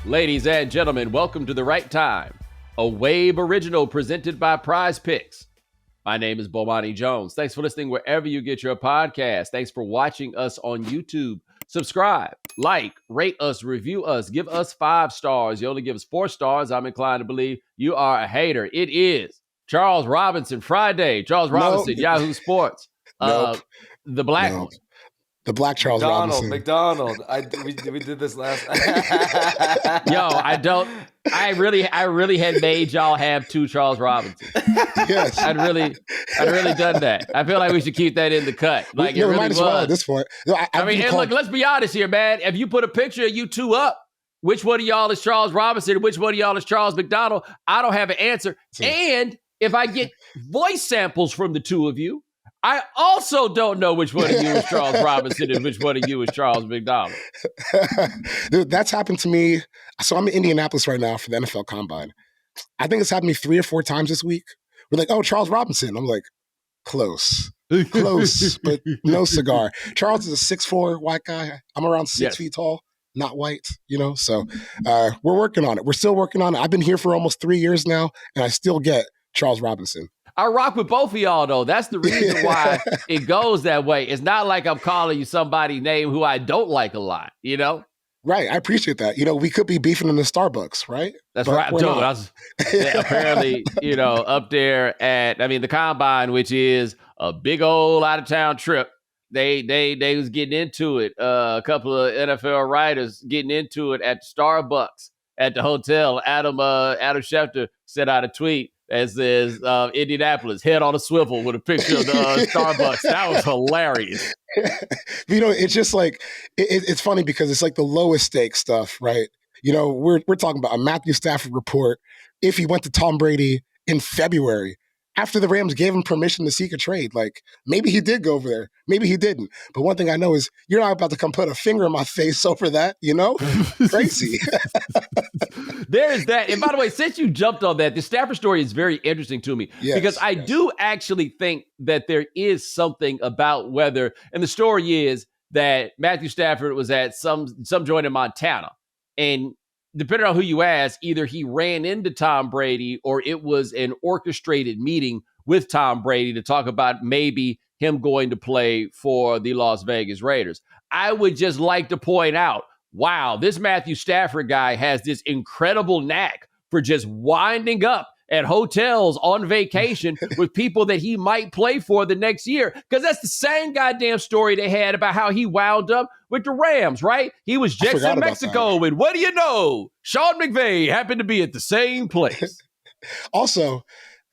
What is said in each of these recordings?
Ladies and gentlemen, welcome to The Right Time, a Wave original presented by Prize Picks. My name is Bomani Jones. Thanks for listening wherever you get your podcast. Thanks for watching us on YouTube. Subscribe, like, rate us, review us, give us 5 stars. You only give us 4 stars. I'm inclined to believe you are a hater. It is Charles Robinson Friday. Charles Robinson, Yahoo Sports. Nope. The black one. The black Charles Robinson. McDonald. We did this last. Yo, I really had made y'all have 2 Charles Robinsons. Yes. I'd really done that. I feel like we should keep that in the cut. Like it really might as well at this point. I mean, and look, let's be honest here, man. If you put a picture of you 2 up, which one of y'all is Charles Robinson and which one of y'all is Charles McDonald? I don't have an answer. And if I get voice samples from the 2 of you, I also don't know which one of you is Charles Robinson and which one of you is Charles McDonald. Dude, that's happened to me. So I'm in Indianapolis right now for the NFL Combine. I think it's happened to me 3 or 4 times this week. We're like, oh, Charles Robinson. I'm like, close, but no cigar. Charles is a 6'4" white guy. I'm around 6 feet tall, not white, So we're working on it. We're still working on it. I've been here for almost 3 years now, and I still get Charles Robinson. I rock with both of y'all, though. That's the reason why it goes that way. It's not like I'm calling you somebody's name who I don't like a lot, Right. I appreciate that. We could be beefing in the Starbucks, right? That's right. Dude, apparently, up there at, the Combine, which is a big old out-of-town trip. They was getting into it. A couple of NFL writers getting into it at Starbucks at the hotel. Adam Schefter sent out a tweet that says Indianapolis, head on a swivel with a picture of the Starbucks. That was hilarious. It's just like, it's funny because it's like the lowest stake stuff, right? We're talking about a Matthew Stafford report if he went to Tom Brady in February after the Rams gave him permission to seek a trade. Like, maybe he did go over there. Maybe he didn't. But one thing I know is you're not about to come put a finger in my face over that, Crazy. There is that. And by the way, since you jumped on that, the Stafford story is very interesting to me because I do actually think that there is something about whether, and the story is that Matthew Stafford was at some joint in Montana, and depending on who you ask, either he ran into Tom Brady or it was an orchestrated meeting with Tom Brady to talk about maybe him going to play for the Las Vegas Raiders. I would just like to point out, wow, this Matthew Stafford guy has this incredible knack for just winding up at hotels on vacation with people that he might play for the next year. Because that's the same goddamn story they had about how he wound up with the Rams, right? He was just in Mexico, and what do you know? Sean McVay happened to be at the same place. Also,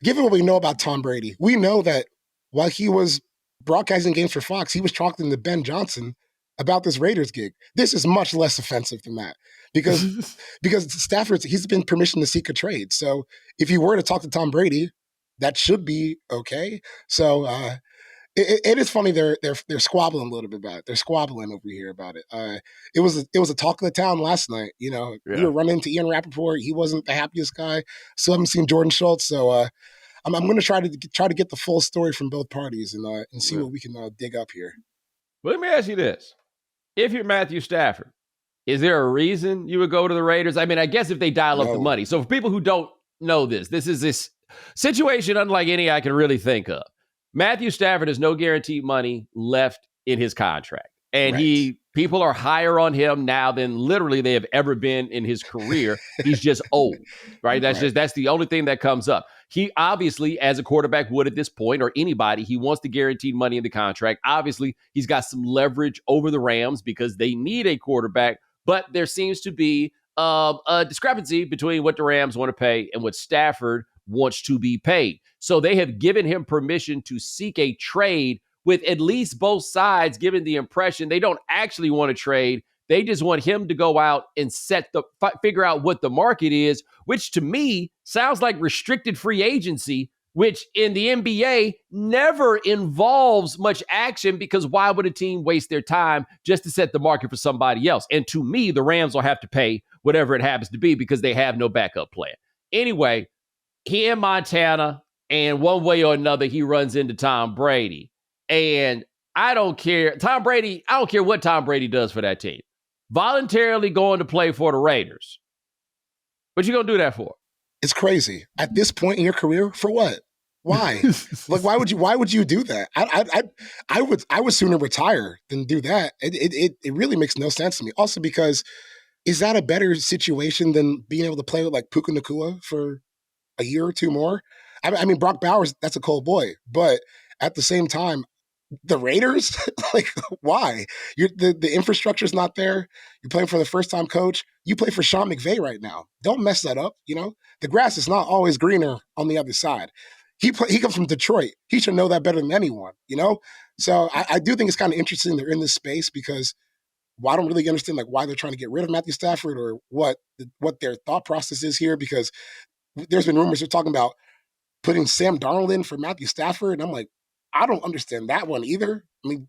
given what we know about Tom Brady, we know that while he was broadcasting games for Fox, he was talking to Ben Johnson about this Raiders gig. This is much less offensive than that because Stafford, he's been permission to seek a trade. So if you were to talk to Tom Brady, that should be okay. So it is funny they're squabbling a little bit about it. They're squabbling over here about it. It was a talk of the town last night. We were running into Ian Rapoport. He wasn't the happiest guy. Still haven't seen Jordan Schultz. So I'm going to try to get the full story from both parties and see what we can dig up here. But let me ask you this. If you're Matthew Stafford, is there a reason you would go to the Raiders? I guess if they dial up the money. So for people who don't know this is this situation unlike any I can really think of. Matthew Stafford has no guaranteed money left in his contract. And people are higher on him now than literally they have ever been in his career. He's just old, right? That's the only thing that comes up. He obviously, as a quarterback would at this point, or anybody, he wants the guaranteed money in the contract. Obviously, he's got some leverage over the Rams because they need a quarterback, but there seems to be a discrepancy between what the Rams want to pay and what Stafford wants to be paid. So they have given him permission to seek a trade with at least both sides giving the impression they don't actually want to trade. They just want him to go out and figure out what the market is, which to me sounds like restricted free agency, which in the NBA never involves much action because why would a team waste their time just to set the market for somebody else? And to me, the Rams will have to pay whatever it happens to be because they have no backup plan. Anyway, he in Montana, and one way or another, he runs into Tom Brady. And I don't care. Tom Brady, I don't care what Tom Brady does for that team. Voluntarily going to play for the Raiders What you gonna do that for? It's crazy. At this point in your career, for what? Why? Like, why would you do that? I would sooner retire than do that. It really makes no sense to me. Also, because is that a better situation than being able to play with like Puka Nacua for a year or two more? I mean, Brock Bowers, that's a cold boy, but at the same time, the Raiders, like, why? The infrastructure's not there. You're playing for the first-time coach. You play for Sean McVay right now. Don't mess that up. The grass is not always greener on the other side. He comes from Detroit. He should know that better than anyone. So I do think it's kind of interesting they're in this space because I don't really understand like why they're trying to get rid of Matthew Stafford or what their thought process is here. Because there's been rumors they're talking about putting Sam Darnold in for Matthew Stafford, and I'm like, I don't understand that one either. I mean,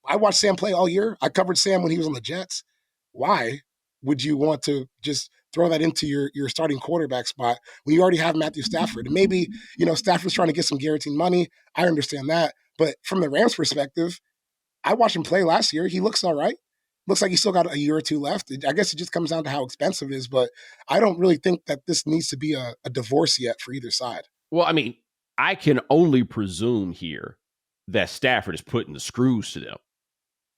I watched Sam play all year. I covered Sam when he was on the Jets. Why would you want to just throw that into your starting quarterback spot when you already have Matthew Stafford? And maybe, Stafford's trying to get some guaranteed money. I understand that. But from the Rams' perspective, I watched him play last year. He looks all right. Looks like he's still got a year or two left. I guess it just comes down to how expensive it is. But I don't really think that this needs to be a divorce yet for either side. Well, I mean, I can only presume here that Stafford is putting the screws to them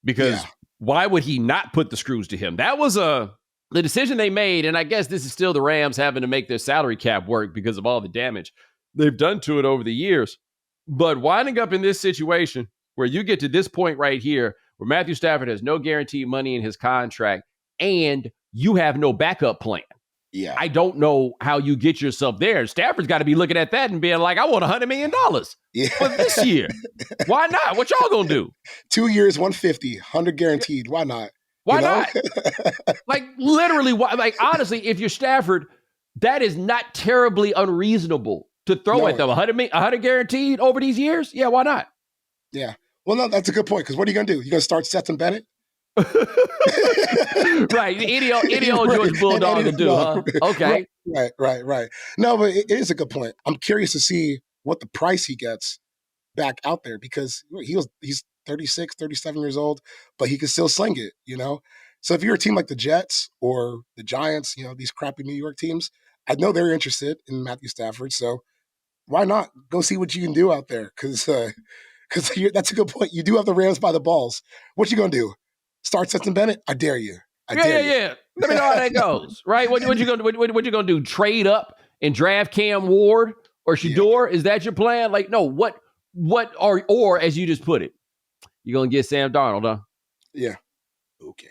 because why would he not put the screws to him? That was the decision they made. And I guess this is still the Rams having to make their salary cap work because of all the damage they've done to it over the years. But winding up in this situation where you get to this point right here where Matthew Stafford has no guaranteed money in his contract and you have no backup plan. Yeah. I don't know how you get yourself there. Stafford's got to be looking at that and being like, I want $100 million for this year. Why not? What y'all gonna do? 2 years, 150, 100 guaranteed. Why not? Why not? Like literally, like honestly, if you're Stafford, that is not terribly unreasonable to throw at them. 100 guaranteed over these years? Yeah, why not? Yeah. Well, no, that's a good point. Because what are you gonna do? You gonna start Stetson Bennett? Right, any old George Bulldog to do, huh? Okay, right. No, but it is a good point. I'm curious to see what the price he gets back out there because he's 36, 37 years old, but he can still sling it, So if you're a team like the Jets or the Giants, these crappy New York teams, I know they're interested in Matthew Stafford. So why not go see what you can do out there? Because that's a good point. You do have the Rams by the balls. What you gonna do? Start Stetson Bennett? I dare you. Yeah. Let me know how that goes. Right? What you gonna do? Trade up and draft Cam Ward or Shedeur? Is that your plan? Like, no. What or as you just put it, you gonna get Sam Darnold, huh? Yeah. Okay.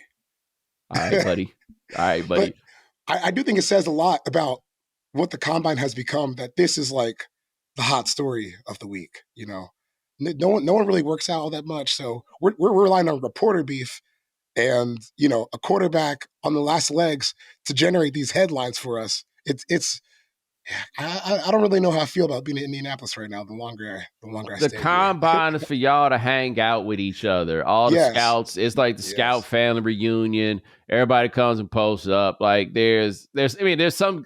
All right, buddy. But I do think it says a lot about what the combine has become. That this is like the hot story of the week. No one really works out all that much. So we're relying on reporter beef. And, a quarterback on the last legs to generate these headlines for us. I don't really know how I feel about being in Indianapolis right now. The longer I stay. The combine is for y'all to hang out with each other. All the scouts. It's like the scout family reunion. Everybody comes and posts up. Like there's some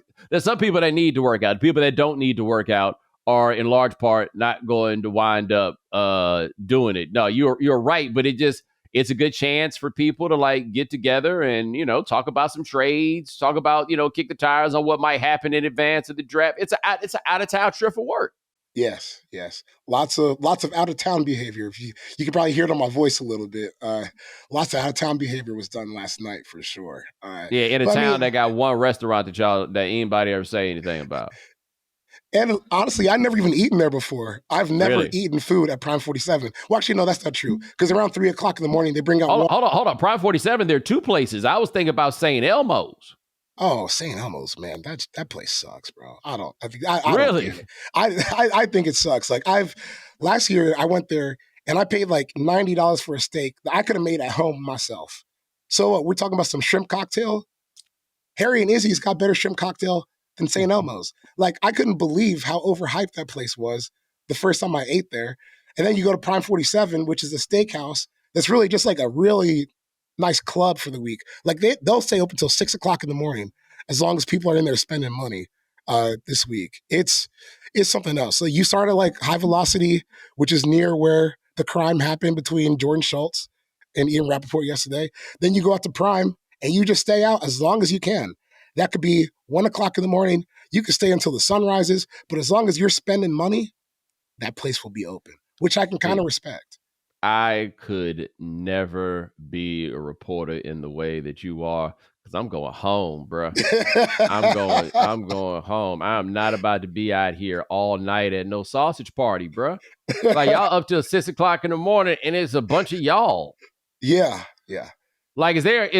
people that need to work out. The people that don't need to work out are in large part not going to wind up doing it. No, you're right, but it's a good chance for people to like get together and, talk about some trades, talk about, kick the tires on what might happen in advance of the draft. It's an out of town trip for work. Yes. Lots of out of town behavior. If you can probably hear it on my voice a little bit. Lots of out of town behavior was done last night for sure. In a town that got one restaurant that anybody ever say anything about. And honestly, I've never even eaten there before. I've never eaten food at Prime 47. Well, actually, no, that's not true. Because around 3 o'clock in the morning, they bring out... Hold on. Prime 47, there are two places. I was thinking about St. Elmo's. Oh, St. Elmo's, man. That place sucks, bro. I Really? I think it sucks. Like, last year, I went there, and I paid like $90 for a steak that I could have made at home myself. So we're talking about some shrimp cocktail? Harry and Izzy's got better shrimp cocktail than St. Elmo's. Like, I couldn't believe how overhyped that place was the first time I ate there. And then you go to Prime 47, which is a steakhouse that's really just like a really nice club for the week. Like, they'll stay open until 6 o'clock in the morning as long as people are in there spending money this week. It's something else. So you start at like High Velocity, which is near where the crime happened between Jordan Schultz and Ian Rapoport yesterday. Then you go out to Prime and you just stay out as long as you can. That could be 1:00 in the morning. You could stay until the sun rises, but as long as you're spending money, that place will be open, which I can kind of respect. I could never be a reporter in the way that you are, because I'm going home, bro. I'm going home. I'm not about to be out here all night at no sausage party, bro. Like y'all up till 6:00 in the morning, and it's a bunch of y'all. Yeah. Like, is there,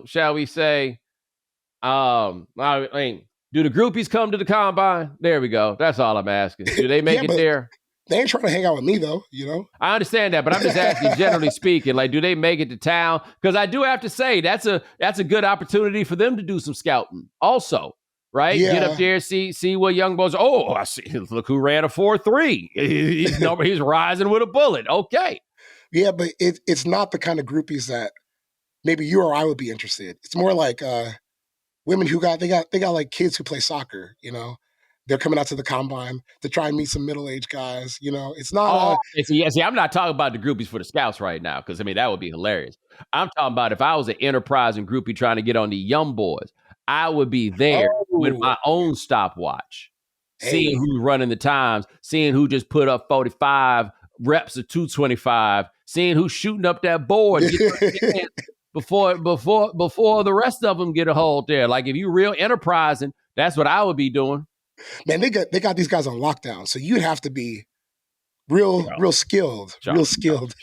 shall we say, I mean, do the groupies come to the combine? There we go. That's all I'm asking. Do they make it there? They ain't trying to hang out with me, though, I understand that, but I'm just asking, generally speaking, like, do they make it to town? Because I do have to say, that's a good opportunity for them to do some scouting also, right? Yeah. Get up there, see what young boys, I see, look who ran a 4.3. He's rising with a bullet. Okay. Yeah, but it's not the kind of groupies that maybe you or I would be interested. It's more like women who got like kids who play soccer, They're coming out to the combine to try and meet some middle-aged guys, It's not. See, I'm not talking about the groupies for the scouts right now, because that would be hilarious. I'm talking about if I was an enterprising groupie trying to get on the young boys, I would be there with my own stopwatch, seeing who's running the times, seeing who just put up 45 reps of 225, seeing who's shooting up that board before the rest of them get a hold there. Like, if you real enterprising, that's what I would be doing. Man, they got these guys on lockdown, so you'd have to be real skilled. Charles, let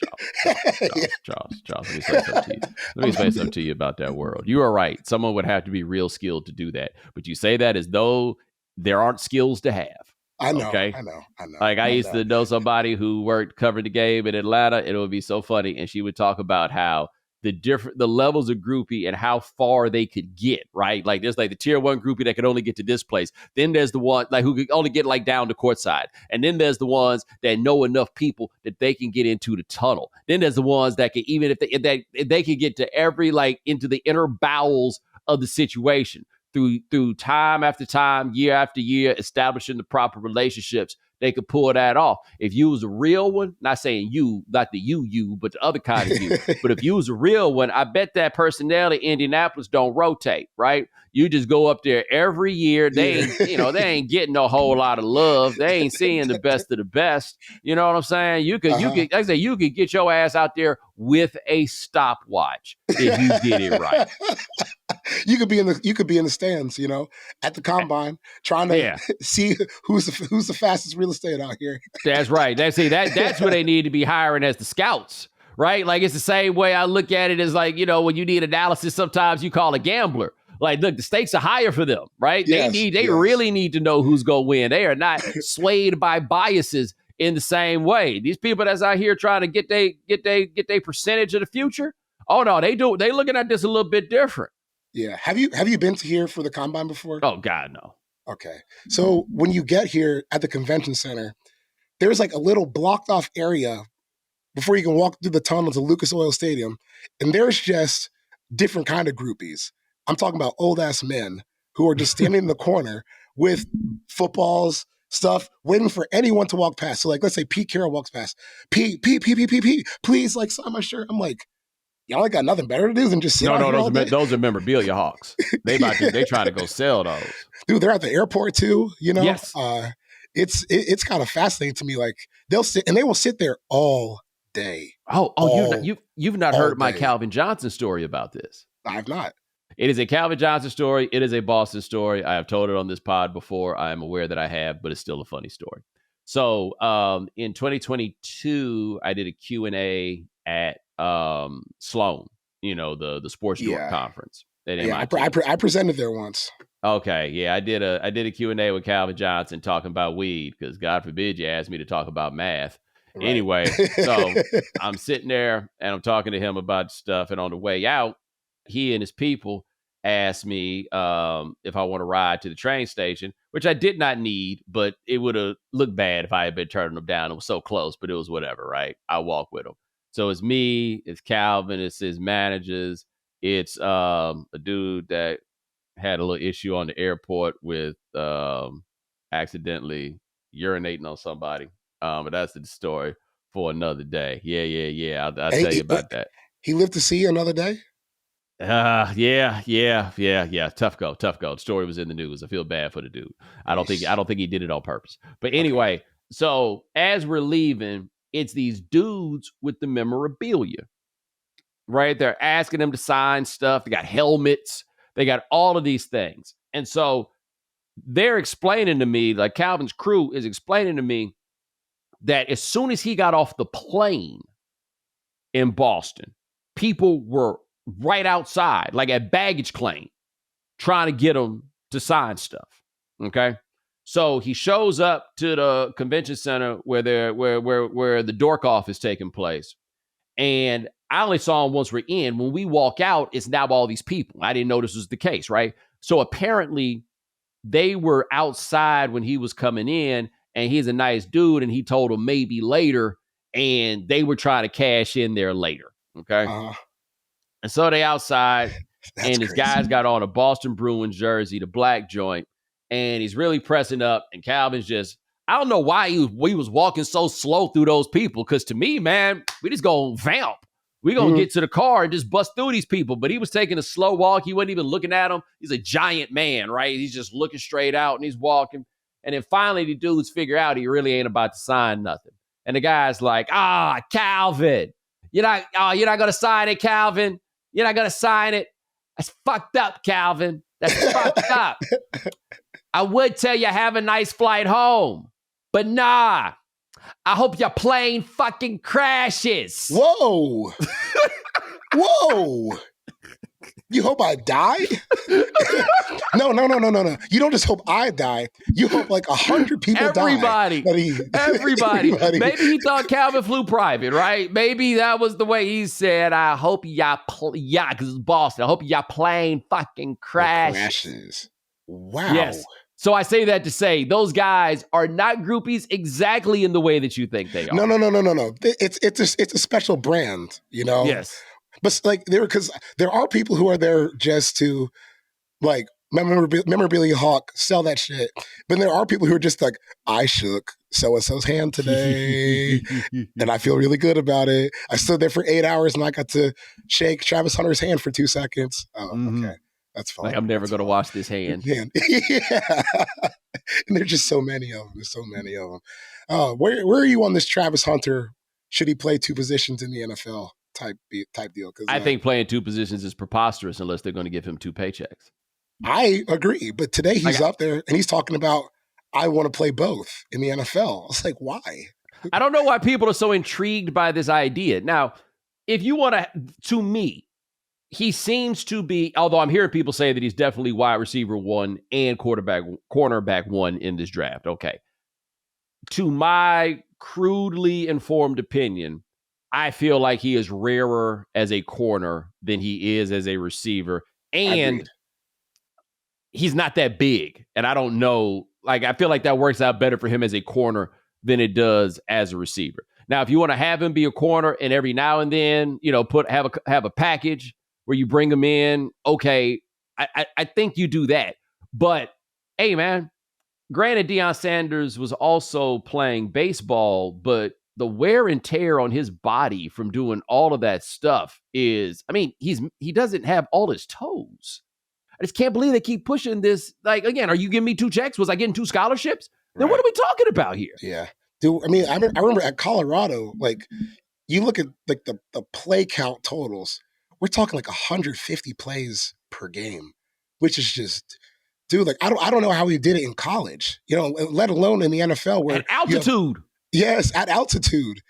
me say something to you about that world. You are right. Someone would have to be real skilled to do that. But you say that as though there aren't skills to have. I know. Okay? I know. Like, I used to know somebody who covered the game in Atlanta, and it would be so funny. And she would talk about how the levels of groupie and how far they could get, right? Like, there's like the tier 1 groupie that could only get to this place. Then there's the one like who could only get like down to courtside. And then there's the ones that know enough people that they can get into the tunnel. Then there's the ones that can, even if they can get to every, like, into the inner bowels of the situation through time after time, year after year, establishing the proper relationships. They could pull that off. If you was a real one, not saying you, not the you, but the other kind of you. But if you was a real one, I bet that personnel in Indianapolis don't rotate, right? You just go up there every year. They ain't getting a whole lot of love. They ain't seeing the best of the best. You know what I'm saying? You could get your ass out there with a stopwatch if you did it right. You could be in the stands, at the combine, trying to see who's the fastest real estate out here. That's right. That's what they need to be hiring as the scouts, right? Like, it's the same way I look at it as, like, when you need analysis, sometimes you call a gambler. Like, look, the stakes are higher for them, right? Yes, they really need to know who's going to win. They are not swayed by biases in the same way. These people that's out here trying to get they percentage of the future. Oh no, they looking at this a little bit different. Yeah. Have you been to here for the combine before? Oh God, no. Okay. So when you get here at the convention center, there's like a little blocked off area before you can walk through the tunnel to Lucas Oil Stadium. And there's just different kind of groupies. I'm talking about old ass men who are just standing in the corner with footballs, stuff, waiting for anyone to walk past. So, like, let's say Pete Carroll walks past. Pete, please, like, sign my shirt. I'm like, y'all ain't got nothing better to do than just sit out here all day? Those are memorabilia hawks. They try to go sell those. Dude, they're at the airport too, Yes. It's kind of fascinating to me. Like, they will sit there all day. You've not heard my Calvin Johnson story about this. I've not. It is a Calvin Johnson story. It is a Boston story. I have told it on this pod before. I am aware that I have, but it's still a funny story. So in 2022, I did a Q&A at Sloan, the Sports York conference at MIT. I presented there once. Okay, yeah, I did a Q&A with Calvin Johnson talking about weed, because God forbid you ask me to talk about math. Right. Anyway, so I'm sitting there and I'm talking to him about stuff, and on the way out, he and his people asked me if I want to ride to the train station, which I did not need, but it would have looked bad if I had been turning them down. It was so close, but it was whatever, right? I walk with them. So it's me, it's Calvin, it's his managers, it's a dude that had a little issue on the airport with accidentally urinating on somebody. But that's the story for another day. Yeah. I'll tell you about that. He lived to see another day? Yeah. Tough go. The story was in the news. I feel bad for the dude. I don't think he did it on purpose. But anyway, so as we're leaving, it's these dudes with the memorabilia, right? They're asking them to sign stuff. They got helmets. They got all of these things. And so they're explaining to me, like Calvin's crew is explaining to me that as soon as he got off the plane in Boston, people were right outside, like at baggage claim, trying to get him to sign stuff. Okay. So he shows up to the convention center where the dork off is taking place. And I only saw him once we're in. When we walk out, it's now all these people. I didn't know this was the case, right? So apparently they were outside when he was coming in, and he's a nice dude, and he told them maybe later, and they were trying to cash in there later. Okay. And so they outside, and this guy's got on a Boston Bruins jersey, the black joint, and he's really pressing up, and Calvin's just, I don't know why he was walking so slow through those people, because to me, man, we just gonna vamp. We're going to get to the car and just bust through these people. But he was taking a slow walk. He wasn't even looking at them. He's a giant man, right? He's just looking straight out, and he's walking. And then finally, the dudes figure out he really ain't about to sign nothing. And the guy's like, Calvin, you're not going to sign it, Calvin. You're not going to sign it. That's fucked up, Calvin. That's fucked up. I would tell you have a nice flight home, but nah. I hope your plane fucking crashes. Whoa. Whoa. You hope I die? No. You don't just hope I die. You hope like 100 people die. Everybody. Maybe he thought Calvin flew private, right? Maybe that was the way he said, I hope because it's Boston. I hope your plane fucking crashes. Wow. Yes. So I say that to say those guys are not groupies exactly in the way that you think they are. No. It's a special brand, you know? Yes. But like because there are people who are there just to like memorabilia hawk, sell that shit. But there are people who are just like, I shook so-and-so's hand today and I feel really good about it. I stood there for 8 hours and I got to shake Travis Hunter's hand for 2 seconds. Okay. That's fine. Like I'm never going to wash this hand. Yeah. And there's just so many of them. There's so many of them. Where are you on this Travis Hunter? Should he play 2 positions in the NFL type deal? I think playing 2 positions is preposterous unless they're going to give him 2 paychecks. I agree. But today he's up there and he's talking about, I want to play both in the NFL. It's like, why? I don't know why people are so intrigued by this idea. Now, if you want to me, he seems to be, although I'm hearing people say that he's definitely wide receiver 1 and cornerback 1 in this draft. Okay. To my crudely informed opinion, I feel like he is rarer as a corner than he is as a receiver. And he's not that big. And I don't know, like, I feel like that works out better for him as a corner than it does as a receiver. Now, if you want to have him be a corner and every now and then, have a package where you bring him in, okay, I think you do that. But, hey, man, granted, Deion Sanders was also playing baseball, but the wear and tear on his body from doing all of that stuff is, he doesn't have all his toes. I just can't believe they keep pushing this. Like, again, are you giving me 2 checks? Was I getting 2 scholarships? Then what are we talking about here? Yeah. Dude, I remember at Colorado, like, you look at like the play count totals, we're talking like 150 plays per game, which is just, dude, like, I don't know how he did it in college, let alone in the NFL where at altitude. Yes, at altitude.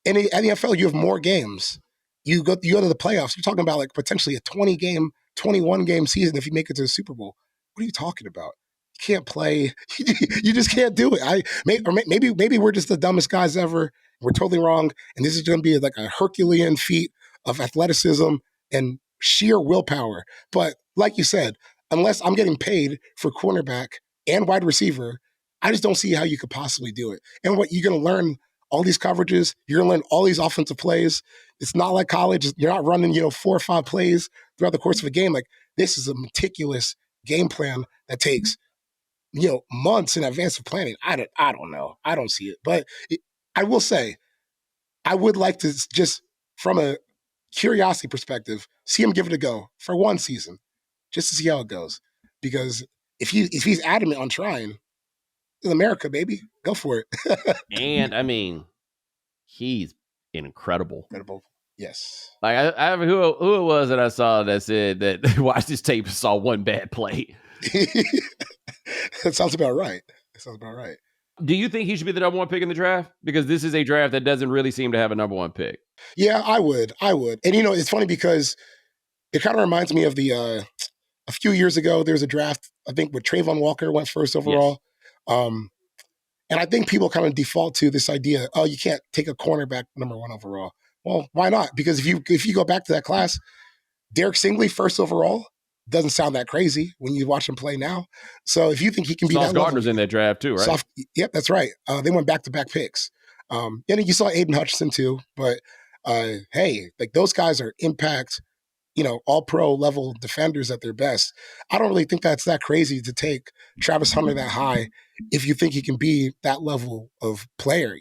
And at the NFL, you have more games. You go to the playoffs. You're talking about like potentially a 21 game season if you make it to the Super Bowl. What are you talking about? You can't play. You just can't do it. Maybe we're just the dumbest guys ever. We're totally wrong. And this is going to be like a Herculean feat of athleticism and sheer willpower. But like you said, unless I'm getting paid for cornerback and wide receiver, I just don't see how you could possibly do it. And what you're going to learn all these coverages, you're going to learn all these offensive plays. It's not like college. You're not running, 4 or 5 plays throughout the course of a game. Like, this is a meticulous game plan that takes, months in advance of planning. I don't know. I don't see it. But I will say, I would like to just from a curiosity perspective, see him give it a go for one season, just to see how it goes. Because if he's adamant on trying, in America, baby, go for it. And I mean, he's incredible. Incredible. Yes. Like I who it was that I saw that said that watched this tape and saw one bad play. That sounds about right. Do you think he should be the number one pick in the draft? Because this is a draft that doesn't really seem to have a number one pick. Yeah, I would. And it's funny because it kind of reminds me of the a few years ago, there was a draft, I think, where Trayvon Walker went first overall. Yes. And I think people kind of default to this idea, oh, you can't take a cornerback number one overall. Well, why not? Because if you go back to that class, Derek Stingley, first overall, doesn't sound that crazy when you watch him play now. So if you think he can be Sauce that Gardner's level, in that draft too, right? Yep, that's right. They went back-to-back picks. And you saw Aiden Hutchinson too. But hey, like those guys are impact, all-pro level defenders at their best. I don't really think that's that crazy to take Travis Hunter that high if you think he can be that level of player.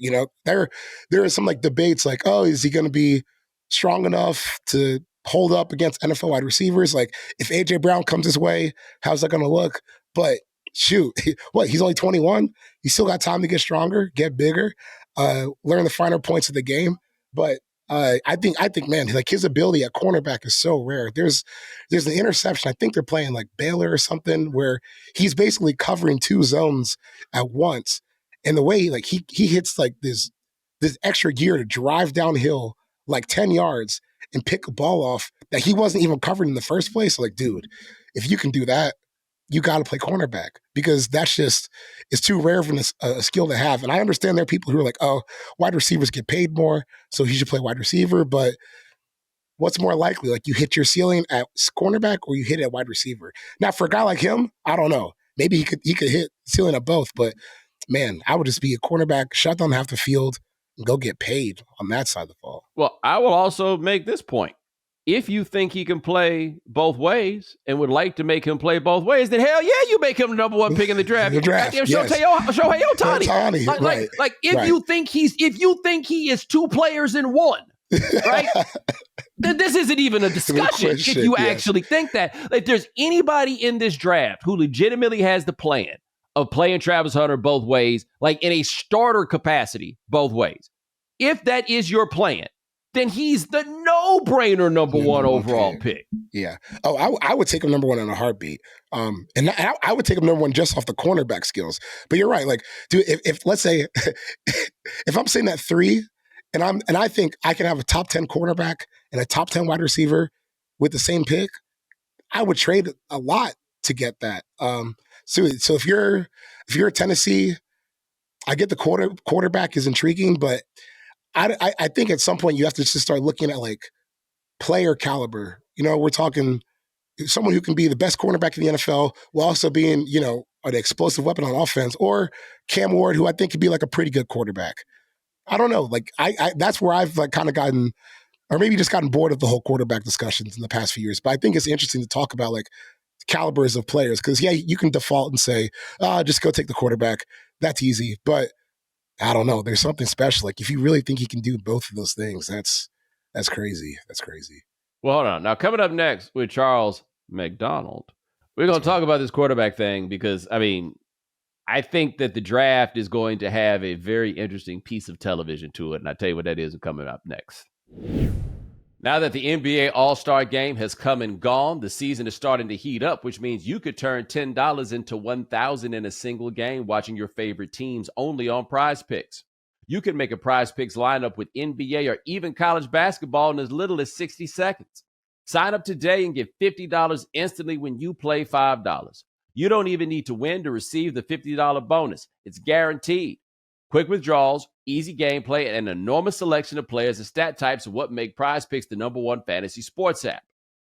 There are some like debates like, oh, is he going to be strong enough to hold up against NFL wide receivers? Like if A.J. Brown comes his way, how's that going to look? But shoot, he's only 21. He's still got time to get stronger, get bigger, learn the finer points of the game. But I think, man, like his ability at cornerback is so rare. There's an interception. I think they're playing like Baylor or something where he's basically covering two zones at once. And the way like he hits like this extra gear to drive downhill like 10 yards and pick a ball off that he wasn't even covered in the first place. Like, dude, if you can do that, you got to play cornerback because it's too rare of a skill to have. And I understand there are people who are like, oh, wide receivers get paid more, so he should play wide receiver. But what's more likely? Like you hit your ceiling at cornerback or you hit it at wide receiver? Now, for a guy like him, I don't know. Maybe he could hit ceiling at both. But, man, I would just be a cornerback, shut down half the field, and go get paid on that side of the ball. Well, I will also make this point. If you think he can play both ways and would like to make him play both ways, then hell yeah, you make him the number one pick in the draft. Shohei Ohtani. If you think he is two players in one, right? Then this isn't even a discussion. If you actually think that, like, there's anybody in this draft who legitimately has the plan of playing Travis Hunter both ways, like in a starter capacity, both ways. If that is your plan, then he's the no-brainer number one overall pick. Yeah. Oh, I would take him number one in a heartbeat. And I would take him number one just off the cornerback skills. But you're right. Like, dude, if let's say if I'm sitting at 3 and I think I can have a top 10 cornerback and a top 10 wide receiver with the same pick, I would trade a lot to get that. So if you're Tennessee, I get the quarterback is intriguing, but I think at some point you have to just start looking at like player caliber. We're talking someone who can be the best cornerback in the NFL while also being, an explosive weapon on offense, or Cam Ward, who I think could be like a pretty good quarterback. I don't know. Like I that's where I've like kind of gotten, or maybe just gotten bored of the whole quarterback discussions in the past few years. But I think it's interesting to talk about like calibers of players because you can default and say, just go take the quarterback. That's easy, but I don't know. There's something special. Like if you really think he can do both of those things, that's crazy. That's crazy. Well, hold on. Now coming up next with Charles McDonald, we're going to talk about this quarterback thing because, I mean, I think that the draft is going to have a very interesting piece of television to it. And I'll tell you what that is coming up next. Now that the NBA All-Star Game has come and gone, the season is starting to heat up, which means you could turn $10 into $1,000 in a single game watching your favorite teams only on Prize Picks. You can make a Prize Picks lineup with NBA or even college basketball in as little as 60 seconds. Sign up today and get $50 instantly when you play $5. You don't even need to win to receive the $50 bonus. It's guaranteed. Quick withdrawals, easy gameplay, and an enormous selection of players and stat types are what make Prize Picks the number one fantasy sports app.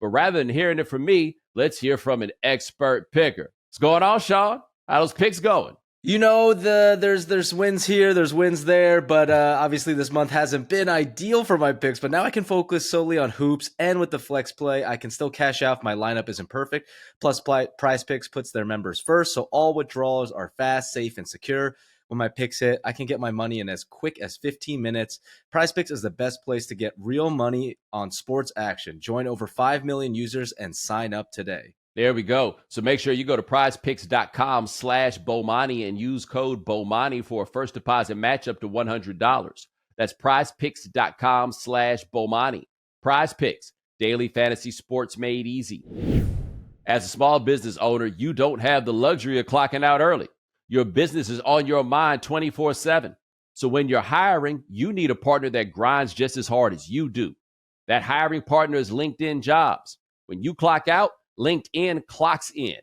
But rather than hearing it from me, let's hear from an expert picker. What's going on, Sean? How those picks going? There's wins here, there's wins there, but obviously this month hasn't been ideal for my picks, but now I can focus solely on hoops, and with the flex play, I can still cash out if my lineup isn't perfect. Plus, Prize Picks puts their members first, so all withdrawals are fast, safe, and secure. when my picks hit. I can get my money in as quick as 15 minutes. PrizePicks is the best place to get real money on sports action. Join over 5 million users and sign up today. There we go. So make sure you go to prizepicks.com/Bomani and use code Bomani for a first deposit match up to $100. That's prizepicks.com/Bomani. PrizePicks, daily fantasy sports made easy. As a small business owner, you don't have the luxury of clocking out early. Your business is on your mind 24/7. So when you're hiring, you need a partner that grinds just as hard as you do. That hiring partner is LinkedIn Jobs. When you clock out, LinkedIn clocks in.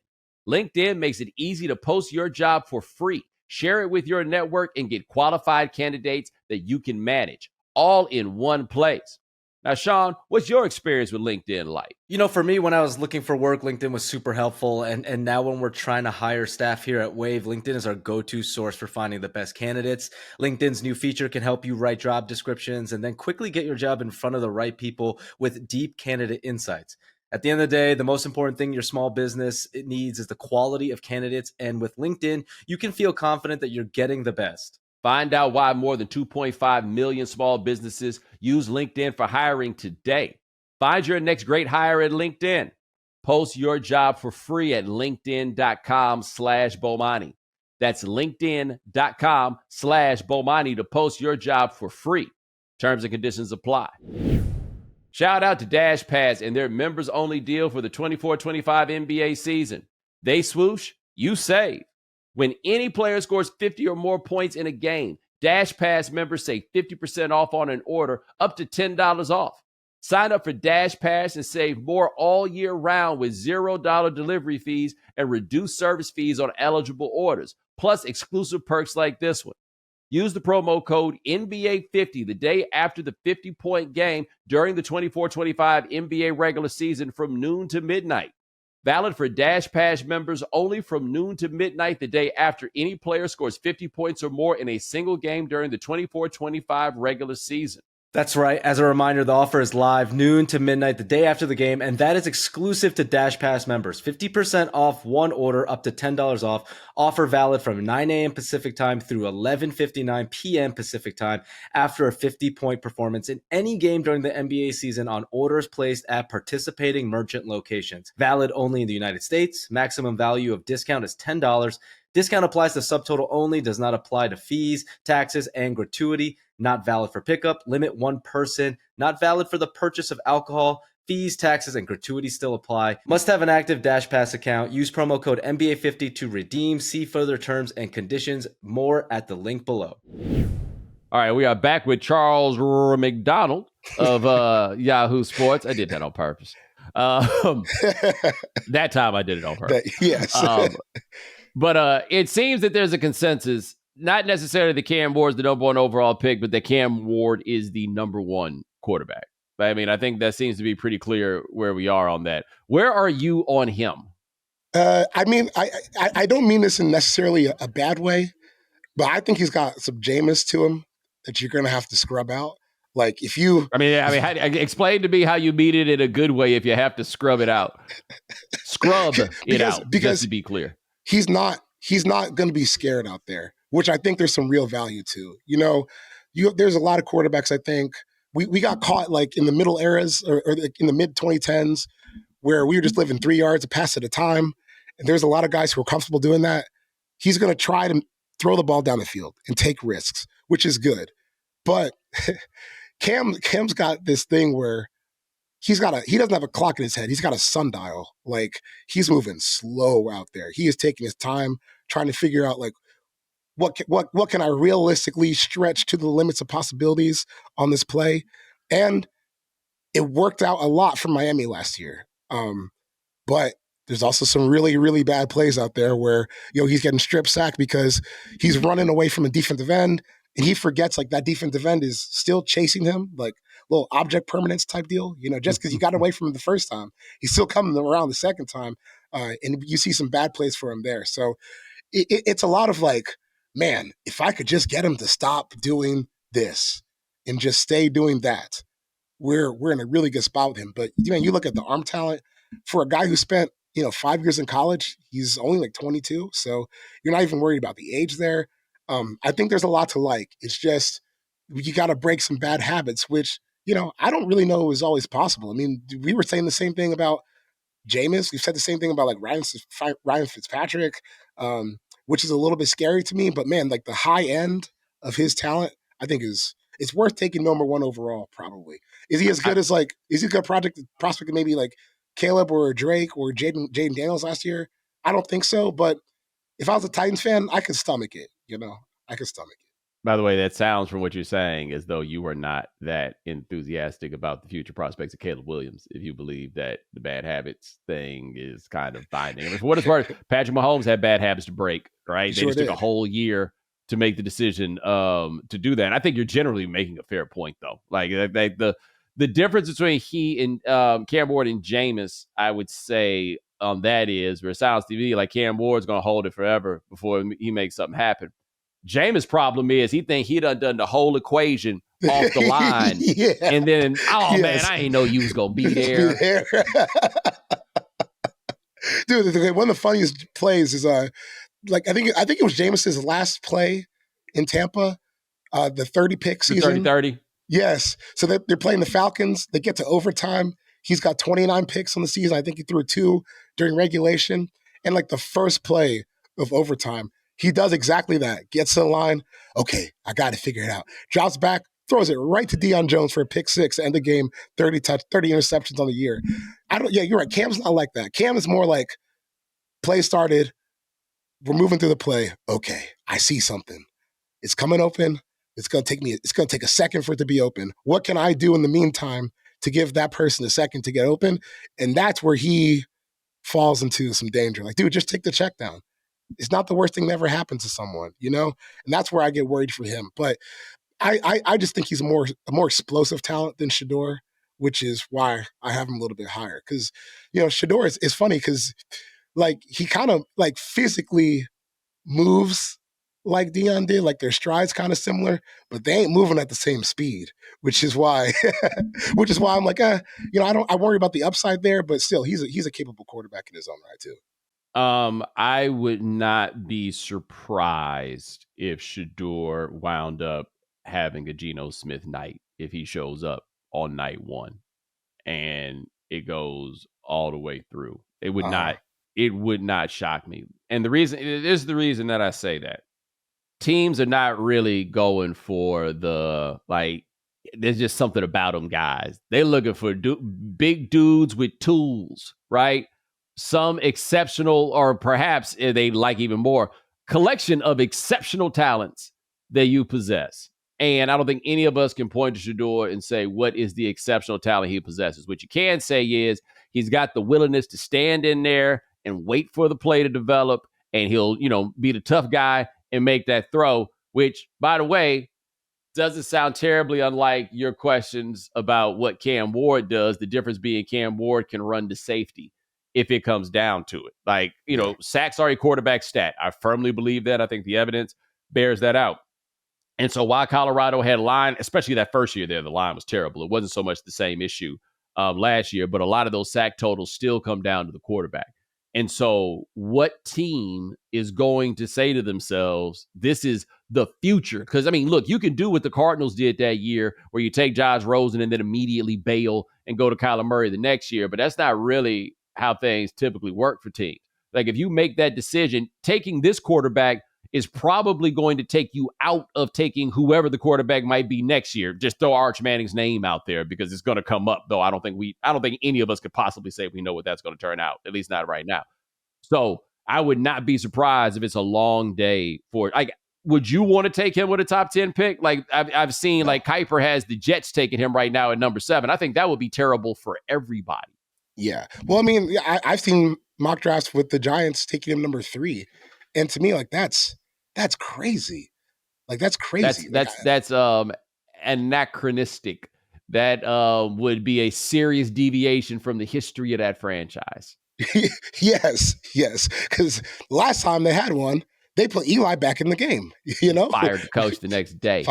LinkedIn makes it easy to post your job for free, share it with your network, and get qualified candidates that you can manage, all in one place. Now, Sean, what's your experience with LinkedIn like? For me, when I was looking for work, LinkedIn was super helpful. And now when we're trying to hire staff here at Wave, LinkedIn is our go-to source for finding the best candidates. LinkedIn's new feature can help you write job descriptions and then quickly get your job in front of the right people with deep candidate insights. At the end of the day, the most important thing your small business needs is the quality of candidates. And with LinkedIn, you can feel confident that you're getting the best. Find out why more than 2.5 million small businesses use LinkedIn for hiring today. Find your next great hire at LinkedIn. Post your job for free at linkedin.com/Bomani. That's linkedin.com/Bomani to post your job for free. Terms and conditions apply. Shout out to Dash Pass and their members-only deal for the 24-25 NBA season. They swoosh, you save. When any player scores 50 or more points in a game, Dash Pass members save 50% off on an order, up to $10 off. Sign up for Dash Pass and save more all year round with $0 delivery fees and reduced service fees on eligible orders, plus exclusive perks like this one. Use the promo code NBA50 the day after the 50-point game during the 24-25 NBA regular season from noon to midnight. Valid for Dash Pass members only from noon to midnight the day after any player scores 50 points or more in a single game during the 24-25 regular season. That's right. As a reminder, the offer is live noon to midnight the day after the game, and that is exclusive to Dash Pass members. 50% off one order, up to $10 off. Offer valid from 9 a.m. Pacific time through 11:59 p.m. Pacific time after a 50-point performance in any game during the NBA season on orders placed at participating merchant locations. Valid only in the United States. Maximum value of discount is $10. Discount applies to subtotal only, does not apply to fees, taxes, and gratuity. Not valid for pickup. Limit one person. Not valid for the purchase of alcohol. Fees, taxes, and gratuities still apply. Must have an active Dash Pass account. Use promo code NBA50 to redeem. See further terms and conditions. More at the link below. All right, we are back with Charles McDonald of Yahoo Sports. I did that on purpose. That time I did it on purpose. Yes. But it seems that there's a consensus, not necessarily that Cam Ward's the number one overall pick, but that Cam Ward is the number one quarterback. I mean, I think that seems to be pretty clear where we are on that. Where are you on him? I mean, I don't mean this in necessarily a bad way, but I think he's got some Jameis to him that you're going to have to scrub out. Like if you, explain to me how you mean it in a good way. If you have to scrub it out, because, just to be clear, he's not going to be scared out there, which I think there's some real value to. There's a lot of quarterbacks. I think we got caught like in the middle eras or in the mid 2010s where we were just living 3 yards a pass at a time, and there's a lot of guys who are comfortable doing that. He's going to try to throw the ball down the field and take risks, which is good, but. Cam's got this thing where he doesn't have a clock in his head. He's got a sundial. Like he's moving slow out there. He is taking his time trying to figure out like what can I realistically stretch to the limits of possibilities on this play. And it worked out a lot for Miami last year. But there's also some really, really bad plays out there where, he's getting strip sacked because he's running away from a defensive end. And he forgets like that defensive end is still chasing him, like little object permanence type deal. Just because you got away from him the first time, he's still coming around the second time. And you see some bad plays for him there. So it's a lot of like, man, if I could just get him to stop doing this and just stay doing that, we're in a really good spot with him. But you look at the arm talent for a guy who spent 5 years in college, he's only like 22. So you're not even worried about the age there. I think there's a lot to like. It's just you got to break some bad habits, which, I don't really know is always possible. I mean, we were saying the same thing about Jameis. We've said the same thing about like Ryan Fitzpatrick, which is a little bit scary to me. But man, like the high end of his talent, I think it's worth taking number one overall. Probably is he as good as like is he a good prospect maybe like Caleb or Drake or Jaden Daniels last year? I don't think so. But if I was a Titans fan, I could stomach it. I could stomach it. By the way, that sounds from what you're saying as though you were not that enthusiastic about the future prospects of Caleb Williams, if you believe that the bad habits thing is kind of binding. I mean, for what it's worth, Patrick Mahomes had bad habits to break, right? They just took a whole year to make the decision to do that. And I think you're generally making a fair point, though. Like the difference between he and Cam Ward and Jameis, I would say that is, where it sounds to me like Cam Ward's going to hold it forever before he makes something happen. Jameis' problem is he think he done the whole equation off the line. Yeah. And then, man, I ain't know you was going to be there. Dude, one of the funniest plays is I think it was Jameis's last play in Tampa, the 30-pick season. 30-30. Yes. So they're playing the Falcons. They get to overtime. He's got 29 picks on the season. I think he threw 2 during regulation. And like the first play of overtime, he does exactly that. Gets to the line. Okay, I got to figure it out. Drops back, throws it right to Deion Jones for a pick 6, end the game, 30 interceptions on the year. You're right. Cam's not like that. Cam is more like play started. We're moving through the play. Okay, I see something. It's coming open. It's going to take a second for it to be open. What can I do in the meantime to give that person a second to get open? And that's where he falls into some danger. Like, dude, just take the check down. It's not the worst thing that ever happened to someone, And that's where I get worried for him. But I just think he's a more explosive talent than Shedeur, which is why I have him a little bit higher. Because, Shedeur is funny because, like, he kind of, like, physically moves like Deion did. Like, their strides kind of similar, but they ain't moving at the same speed, which is why I'm like, I worry about the upside there, but still, he's a capable quarterback in his own right, too. I would not be surprised if Shedeur wound up having a Geno Smith night if he shows up on night 1 and it goes all the way through. It would not shock me. And the reason that I say that teams are not really going for there's just something about them guys. They're looking for big dudes with tools, right? Some exceptional, or perhaps they like even more, collection of exceptional talents that you possess. And I don't think any of us can point to Shedeur and say, what is the exceptional talent he possesses? What you can say is he's got the willingness to stand in there and wait for the play to develop, and he'll, be the tough guy and make that throw, which, by the way, doesn't sound terribly unlike your questions about what Cam Ward does. The difference being Cam Ward can run to safety if it comes down to it. Like, sacks are a quarterback stat. I firmly believe that. I think the evidence bears that out. And so while Colorado had a line, especially that first year there, the line was terrible. It wasn't so much the same issue last year, but a lot of those sack totals still come down to the quarterback. And so what team is going to say to themselves, this is the future? Because, I mean, look, you can do what the Cardinals did that year where you take Josh Rosen and then immediately bail and go to Kyler Murray the next year. But that's not really how things typically work for teams. Like, if you make that decision, taking this quarterback is probably going to take you out of taking whoever the quarterback might be next year. Just throw Arch Manning's name out there because it's going to come up, though I don't think any of us could possibly say we know what that's going to turn out, at least not right now. So I would not be surprised if it's a long day for, like, would you want to take him with a top 10 pick? Like, I've seen, like, Kuiper has the Jets taking him right now at number 7. I think that would be terrible for everybody. Yeah. Well, I mean, I've seen mock drafts with the Giants taking him number 3. And to me, like, that's crazy. Like, that's crazy. That's anachronistic. That would be a serious deviation from the history of that franchise. Yes. Because last time they had one, they put Eli back in the game. Fired the coach the next day.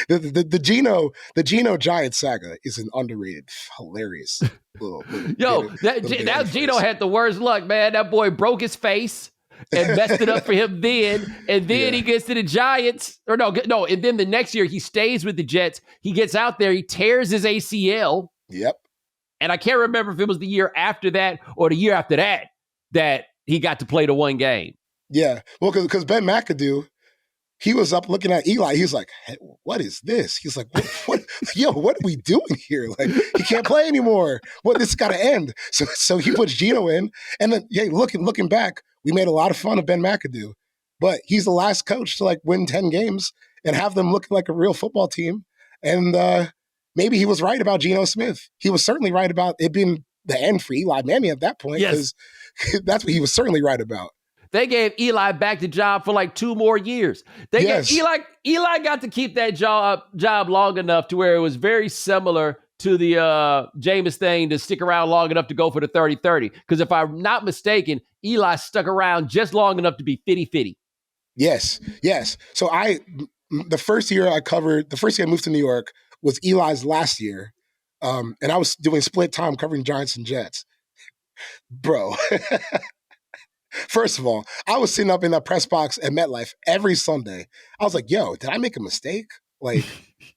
The Geno Giants saga is an underrated, hilarious little Geno had the worst luck, man. That boy broke his face, and messed it up for him then. And then he gets to the Giants. Or no. And then the next year he stays with the Jets. He gets out there. He tears his ACL. Yep. And I can't remember if it was the year after that or the year after that he got to play the one game. Yeah. Well, because Ben McAdoo, he was up looking at Eli. He's like, hey, what is this? He's like, what are we doing here? Like, he can't play anymore. Well, this has got to end. So he puts Geno in. And then, looking back, we made a lot of fun of Ben McAdoo. But he's the last coach to like win 10 games and have them looking like a real football team. And maybe he was right about Geno Smith. He was certainly right about it being the end for Eli Manning at that point. Yes. That's what he was certainly right about. They gave Eli back the job for like 2 more years. Eli got to keep that job long enough to where it was very similar to the Jameis thing to stick around long enough to go for the 30-30. Because if I'm not mistaken, Eli stuck around just long enough to be 50-50. Yes. So the first year I moved to New York was Eli's last year. And I was doing split time covering Giants and Jets. Bro. First of all, I was sitting up in that press box at MetLife every Sunday. I was like, yo, did I make a mistake? Like,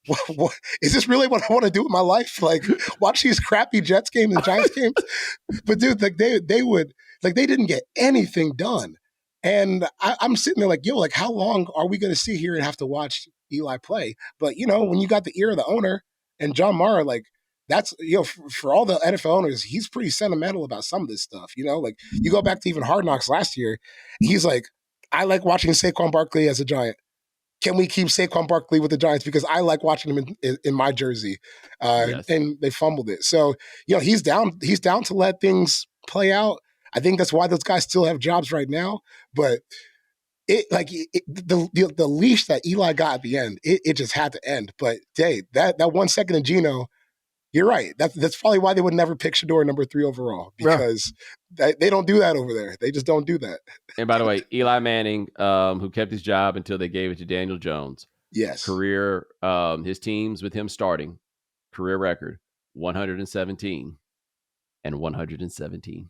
what is this really what I want to do with my life? Like, watch these crappy Jets games and Giants games? But dude, like they didn't get anything done. And I'm sitting there like, yo, like how long are we going to sit here and have to watch Eli play? But, when you got the ear of the owner and John Mara, like, that's, for all the NFL owners, he's pretty sentimental about some of this stuff. Like you go back to even Hard Knocks last year, he's like, I like watching Saquon Barkley as a Giant. Can we keep Saquon Barkley with the Giants? Because I like watching him in my jersey. Yes. And they fumbled it. So, he's down to let things play out. I think that's why those guys still have jobs right now. But the leash that Eli got at the end, it just had to end. But Dave, that 1 second of Geno, you're right. That's probably why they would never pick Shedeur number 3 overall, because they don't do that over there. They just don't do that. And by the way, Eli Manning, who kept his job until they gave it to Daniel Jones. Yes. Career, his teams with him starting, career record, 117 and 117.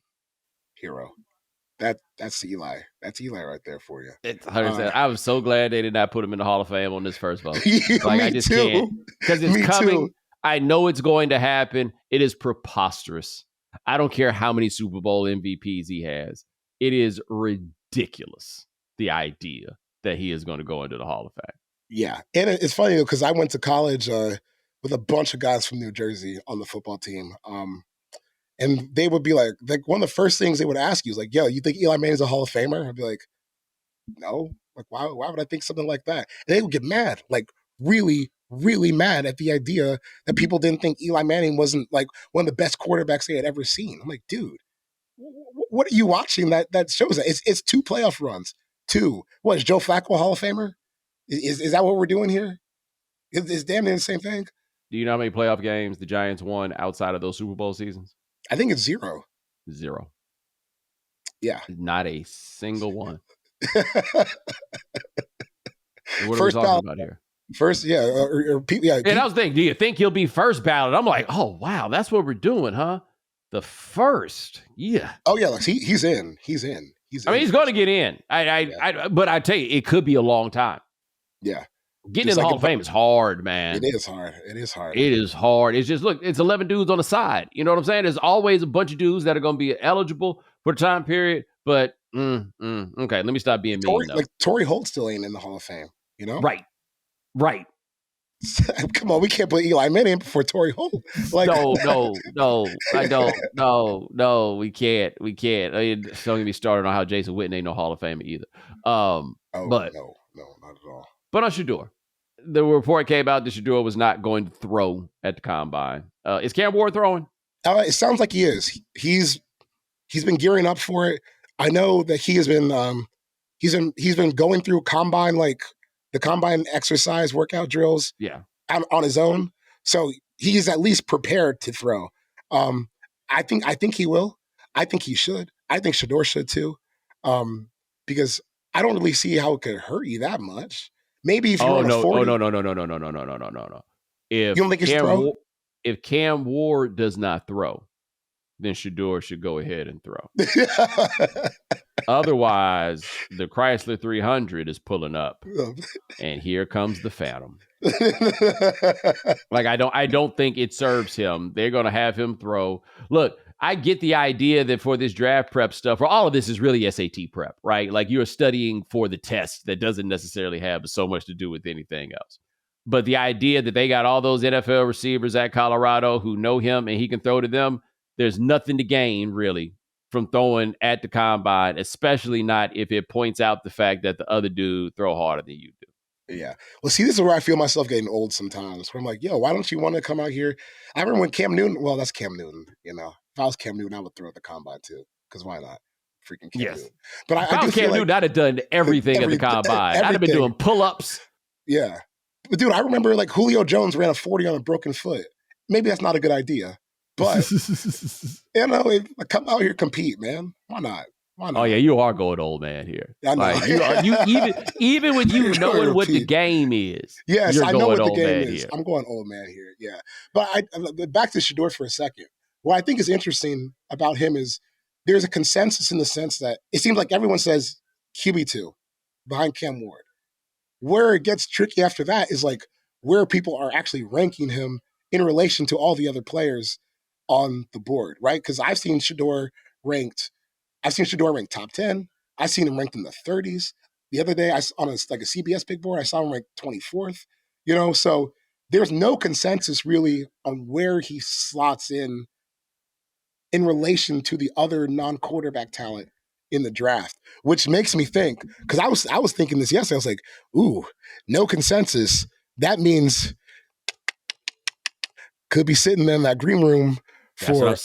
Hero. That's Eli. That's Eli right there for you. It's 100%. I was so glad they did not put him in the Hall of Fame on this first vote. I just can't. Because it's coming. Too. I know it's going to happen. It is preposterous. I don't care how many Super Bowl MVPs he has. It is ridiculous, the idea that he is going to go into the Hall of Fame. Yeah. And it's funny, because I went to college with a bunch of guys from New Jersey on the football team. And they would be like one of the first things they would ask you is like, yo, you think Eli Manning's a Hall of Famer? I'd be like, no. Like, why would I think something like that? And they would get mad, like really, really mad at the idea that people didn't think Eli Manning wasn't like one of the best quarterbacks they had ever seen. I'm like, dude, what are you watching that shows that? It's 2 playoff runs. 2. What, is Joe Flacco a Hall of Famer? Is that what we're doing here? It's damn near the same thing. Do you know how many playoff games the Giants won outside of those Super Bowl seasons? I think it's 0. 0. Yeah. Not a single one. What are we talking about here? First, yeah. And I was thinking, do you think he'll be first ballot? I'm like, oh, wow, that's what we're doing, huh? The first. Yeah. Oh, yeah. He's in. He's in. I mean, he's going to get in. But I tell you, it could be a long time. Yeah. Getting in the Hall of Fame is hard, man. It is hard. It is hard. It's just, look, it's 11 dudes on the side. You know what I'm saying? There's always a bunch of dudes that are going to be eligible for the time period. But, okay, let me stop being mean, though. Like, Torrey Holt still ain't in the Hall of Fame, Right. Come on, we can't put Eli Manning before Torrey Holt. Like, no, I don't. No, we can't. I mean, don't get me started on how Jason Witten ain't no Hall of Famer either. But no, not at all. But on Shedeur, the report came out that Shedeur was not going to throw at the combine. Is Cam Ward throwing? It sounds like he is. He's been gearing up for it. I know that he has been he's been going through combine, like the combine exercise workout drills, on his own. So he's at least prepared to throw. I think he will. I think he should. I think Shedeur should too, because I don't really see how it could hurt you that much. Maybe if you're on a 40. No. You don't think he should throw? If Cam Ward does not throw, then Shedeur should go ahead and throw. Otherwise, the Chrysler 300 is pulling up, and here comes the Phantom. Like, I don't think it serves him. They're going to have him throw. Look, I get the idea that for this draft prep stuff, or all of this is really SAT prep, right? Like, you're studying for the test that doesn't necessarily have so much to do with anything else. But the idea that they got all those NFL receivers at Colorado who know him and he can throw to them, there's nothing to gain, really, from throwing at the combine, especially not if it points out the fact that the other dude throw harder than you do. Yeah. Well, see, this is where I feel myself getting old sometimes, where I'm like, yo, why don't you want to come out here? I remember when Cam Newton, well, that's Cam Newton, you know. If I was Cam Newton, I would throw at the combine too, because why not? Freaking Cam Newton. But if I was Cam Newton, I'd have done everything at the combine. I'd have been doing pull-ups. Yeah. But dude, I remember like Julio Jones ran a 40 on a broken foot. Maybe that's not a good idea. But, you know, come out here, compete, man. Why not? Oh, yeah, you are going old man here. I know. Like, you even with you knowing what the game is. Yes, you're I know going what the game is. Here. I'm going old man here, yeah. But back to Shedeur for a second. What I think is interesting about him is there's a consensus in the sense that it seems like everyone says QB2 behind Cam Ward. Where it gets tricky after that is like where people are actually ranking him in relation to all the other players on the board, right? Because I've seen Shedeur ranked top 10. I've seen him ranked in the 30s. The other day, on a CBS big board, I saw him ranked 24th. You know, so there's no consensus really on where he slots in relation to the other non-quarterback talent in the draft, which makes me think, because I was thinking this yesterday. I was like, ooh, no consensus. That means could be sitting in that green room for a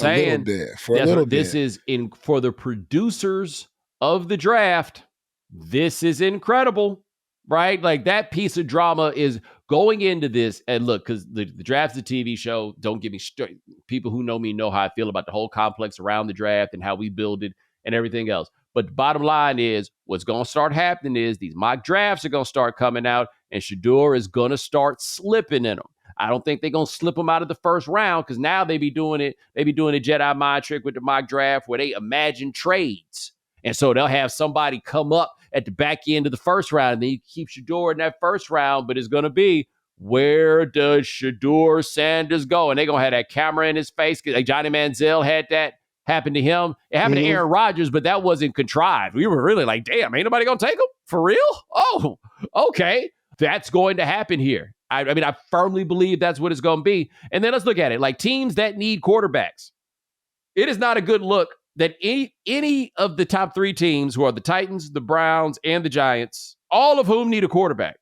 little bit. This is for the producers of the draft. This is incredible, right? Like, that piece of drama is going into this. And look, because the draft's a TV show. Don't get me straight. People who know me know how I feel about the whole complex around the draft and how we build it and everything else. But the bottom line is, what's going to start happening is these mock drafts are going to start coming out, and Shedeur is going to start slipping in them. I don't think they're going to slip them out of the first round, because now they be doing a Jedi mind trick with the mock draft where they imagine trades. And so they'll have somebody come up at the back end of the first round, and then you keep Shedeur in that first round, but it's going to be, where does Shedeur Sanders go? And they're going to have that camera in his face, because like Johnny Manziel had that happen to him. It happened to Aaron Rodgers, but that wasn't contrived. We were really like, damn, ain't nobody going to take him? For real? Oh, okay. That's going to happen here. I mean, I firmly believe that's what it's going to be. And then let's look at it. Like, teams that need quarterbacks, it is not a good look that any of the top three teams, who are the Titans, the Browns, and the Giants, all of whom need a quarterback,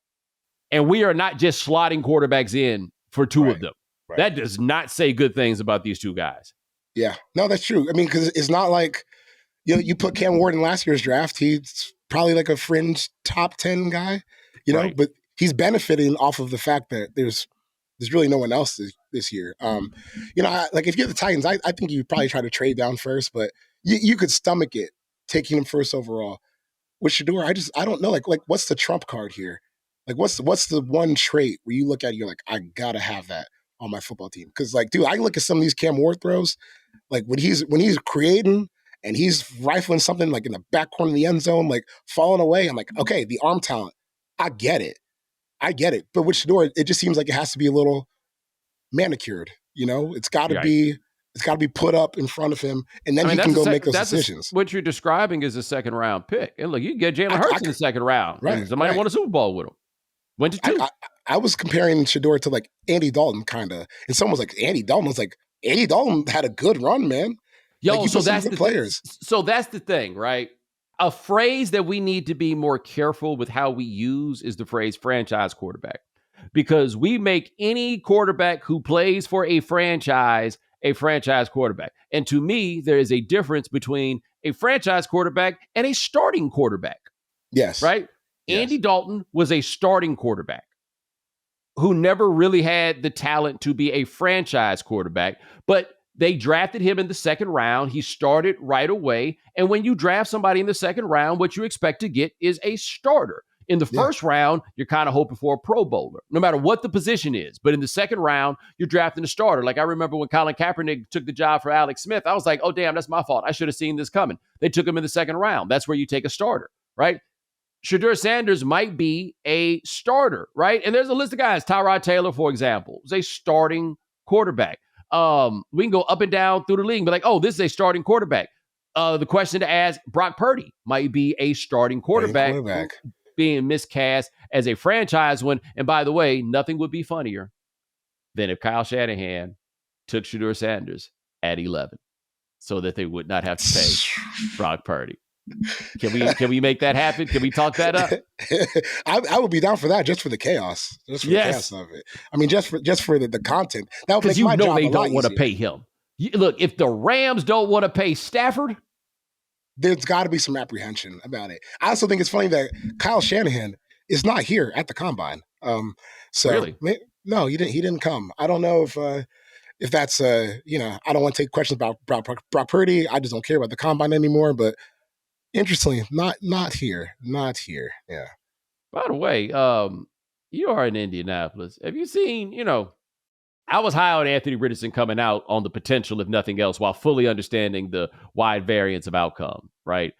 and we are not just slotting quarterbacks in for two of them. Right. That does not say good things about these two guys. Yeah, no, that's true. I mean, because it's not like, you know, you put Cam Ward in last year's draft, he's probably like a fringe top 10 guy, you know, right. But he's benefiting off of the fact that there's really no one else this year. You know, like if you're the Titans, I think you probably try to trade down first, but you could stomach it taking him first overall. With Shedeur, I don't know, like what's the trump card here? Like what's the one trait where you look at it, you're like, I gotta have that on my football team? Because like, dude, I look at some of these Cam Ward throws, like when he's creating and he's rifling something like in the back corner of the end zone, like falling away, I'm like, okay, the arm talent, I get it. But with Shedeur, it just seems like it has to be a little manicured, you know? It's got to be put up in front of him, and then he can go make those decisions. What you're describing is a second round pick. And look, you can get Jalen Hurts in the second round. Right. Somebody won a Super Bowl with him. Went to two. I was comparing Shedeur to like Andy Dalton, kind of. And someone was like, Andy Dalton. I was like, Andy Dalton had a good run, man. Yo, like, so that's the players. So that's the thing, right? A phrase that we need to be more careful with how we use is the phrase franchise quarterback, because we make any quarterback who plays for a franchise quarterback. And to me, there is a difference between a franchise quarterback and a starting quarterback. Yes. Right? Yes. Andy Dalton was a starting quarterback who never really had the talent to be a franchise quarterback, but they drafted him in the second round. He started right away. And when you draft somebody in the second round, what you expect to get is a starter. In the first round, you're kind of hoping for a Pro Bowler, no matter what the position is. But in the second round, you're drafting a starter. Like I remember when Colin Kaepernick took the job for Alex Smith, I was like, oh, damn, that's my fault. I should have seen this coming. They took him in the second round. That's where you take a starter, right? Shedeur Sanders might be a starter, right? And there's a list of guys. Tyrod Taylor, for example, is a starting quarterback. We can go up and down through the league and be like, oh, this is a starting quarterback. The question to ask, Brock Purdy might be a starting quarterback. Being miscast as a franchise one. And by the way, nothing would be funnier than if Kyle Shanahan took Shedeur Sanders at 11 so that they would not have to pay Brock Purdy. Can we make that happen? Can we talk that up? I would be down for that, just for the chaos. Just for the chaos of it. I mean, just for the content. That would make my job a lot easier. Because you know they don't want to pay him. Look, if the Rams don't want to pay Stafford, there's got to be some apprehension about it. I also think it's funny that Kyle Shanahan is not here at the combine. Really? No, he didn't come. I don't know if that's I don't want to take questions about Brock Purdy. I just don't care about the combine anymore. But interestingly, not here. Yeah. By the way, you are in Indianapolis. Have you seen? I was high on Anthony Richardson coming out on the potential, if nothing else, while fully understanding the wide variance of outcome, right?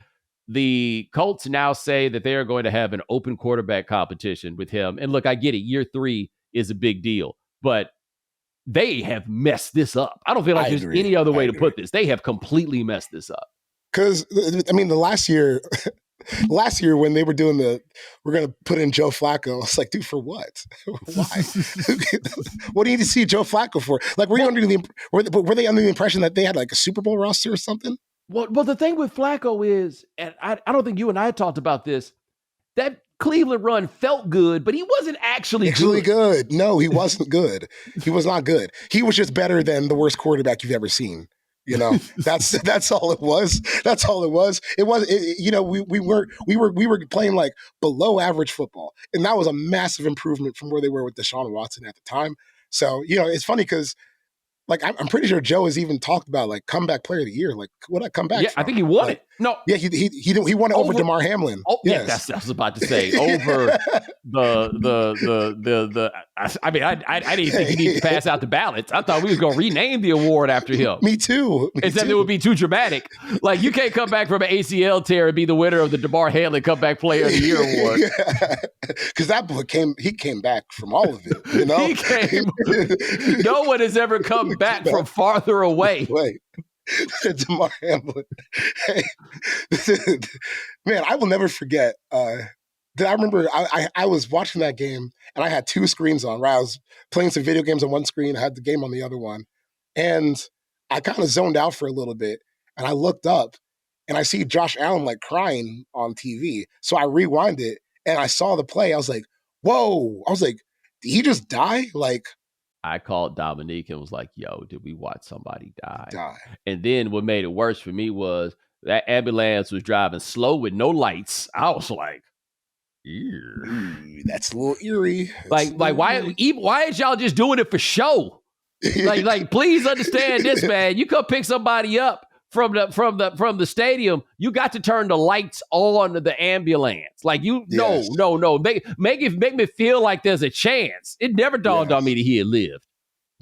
The Colts now say that they are going to have an open quarterback competition with him. And look, I get it. Year 3 is a big deal, but they have messed this up. I don't feel like there's any other way to put this. They have completely messed this up. Because, I mean, the last year when they were doing we're going to put in Joe Flacco, I was like, dude, for what? Why? What do you need to see Joe Flacco for? Like, were they under the impression that they had like a Super Bowl roster or something? Well, the thing with Flacco is, and I don't think you and I had talked about this, that Cleveland run felt good, but he wasn't actually good. No, he wasn't good. He was not good. He was just better than the worst quarterback you've ever seen. That's all it was. That's all it was. It was, we were playing like below average football, and that was a massive improvement from where they were with Deshaun Watson at the time. So, it's funny because, like, I'm pretty sure Joe has even talked about like comeback player of the year. Like, what I come back? Yeah, from? I think he won it. No, yeah, he won it over DeMar Hamlin. Oh, yes. Yeah, that's what I was about to say. Over the. I mean, I didn't think he needed to pass out the ballots. I thought we was going to rename the award after him. Me too. Except it would be too dramatic. Like, you can't come back from an ACL tear and be the winner of the DeMar Hamlin Comeback Player of the Year award. Because that boy came back from all of it. No one has ever come back from farther away. DeMar Hamlin. Hey, man, I will never forget. I remember I was watching that game and I had 2 screens on, right? I was playing some video games on one screen, I had the game on the other one. And I kind of zoned out for a little bit and I looked up and I see Josh Allen like crying on TV. So I rewound it and I saw the play. I was like, whoa. I was like, did he just die? Like, I called Dominique and was like, yo, did we watch somebody die? And then what made it worse for me was that ambulance was driving slow with no lights. I was like, that's a little eerie. Why is y'all just doing it for show? like, please understand this, man. You come pick somebody up from the stadium, you got to turn the lights on the ambulance. Like, no. Make me feel like there's a chance. It never dawned on me that he had lived.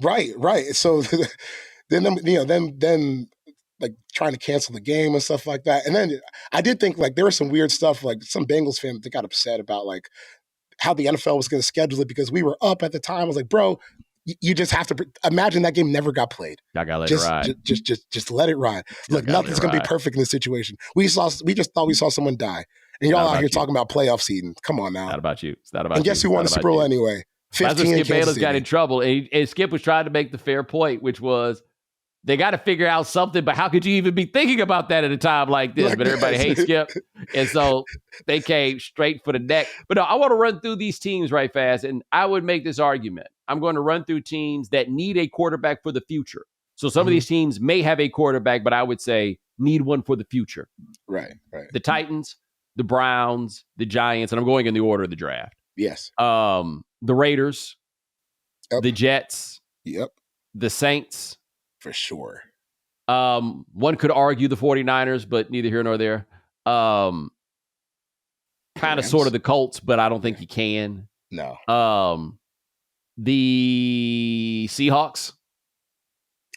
Right. So then like trying to cancel the game and stuff like that. And then I did think like there was some weird stuff, like some Bengals fans that got upset about like how the NFL was going to schedule it because we were up at the time. I was like, bro, you just have to imagine that game never got played. I gotta let it ride. Just let it ride. Look, nothing's gonna be perfect in this situation. We just thought we saw someone die, and y'all out here talking about playoff seeding. Come on now. It's not about you. It's not about you. And guess who won the Super Bowl anyway? 15. That's when Skip Bayless got in trouble, and Skip was trying to make the fair point, which was they got to figure out something. But how could you even be thinking about that at a time like this? But everybody hates Skip, and so they came straight for the neck. But no, I want to run through these teams right fast, and I would make this argument. I'm going to run through teams that need a quarterback for the future. So some of these teams may have a quarterback, but I would say need one for the future. Right. The Titans, the Browns, the Giants, and I'm going in the order of the draft. Yes. The Raiders, the Jets, the Saints. For sure. One could argue the 49ers, but neither here nor there. kind of sort of the Colts, but I don't think you can. No. The Seahawks.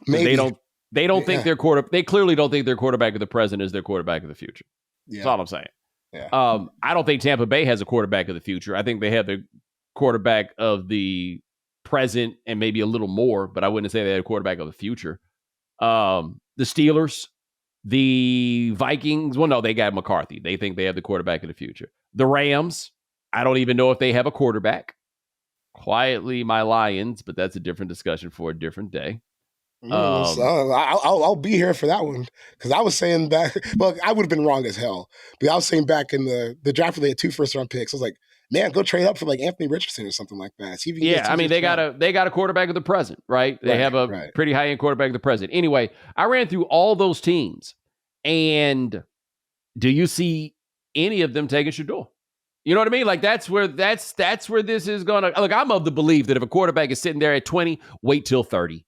Maybe they don't think their quarterback. They clearly don't think their quarterback of the present is their quarterback of the future. Yeah. That's all I'm saying. Yeah. I don't think Tampa Bay has a quarterback of the future. I think they have the quarterback of the present and maybe a little more, but I wouldn't say they had a quarterback of the future. The Steelers, the Vikings. Well, no, they got McCarthy. They think they have the quarterback of the future. The Rams. I don't even know if they have a quarterback. Quietly, my Lions, but that's a different discussion for a different day. I'll be here for that one because I was saying back. Well, I would have been wrong as hell, but I was saying back in the draft where they had 2 first-round picks. I was like, man, go trade up for like Anthony Richardson or something like that. I mean, they got a quarterback of the present, right? They have a pretty high-end quarterback of the present. Anyway, I ran through all those teams, and do you see any of them taking Shedeur? You know what I mean? Like that's where this is gonna. Look, I'm of the belief that if a quarterback is sitting there at 20, wait till 30.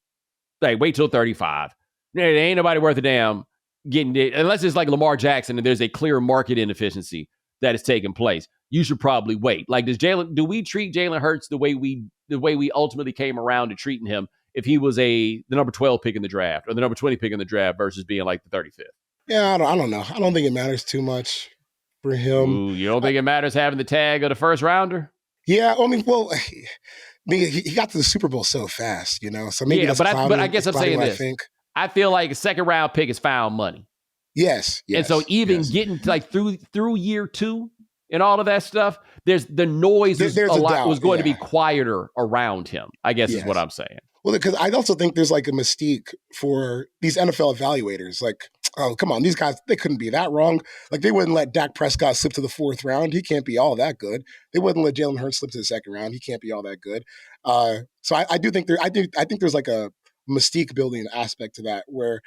Like, wait till 35. There ain't nobody worth a damn getting it. Unless it's like Lamar Jackson and there's a clear market inefficiency that is taking place. You should probably wait. Like, do we treat Jalen Hurts the way we ultimately came around to treating him if he was the number 12 pick in the draft or the number 20 pick in the draft versus being like the 35th? Yeah, I don't know. I don't think it matters too much for him. Ooh, you don't think it matters having the tag of the first rounder? Yeah, I mean, he got to the Super Bowl so fast, you know. So maybe that's but I guess I'm saying this. I feel like a second round pick is found money. Yes. And so even getting like through year 2 and all of that stuff, there's the noise was going to be quieter around him, I guess is what I'm saying. Well, because I also think there's like a mystique for these NFL evaluators. Like, oh, come on, these guys, they couldn't be that wrong. Like, they wouldn't let Dak Prescott slip to the 4th round. He can't be all that good. They wouldn't let Jalen Hurts slip to the 2nd round. He can't be all that good. So I do think I think there's like a mystique building aspect to that where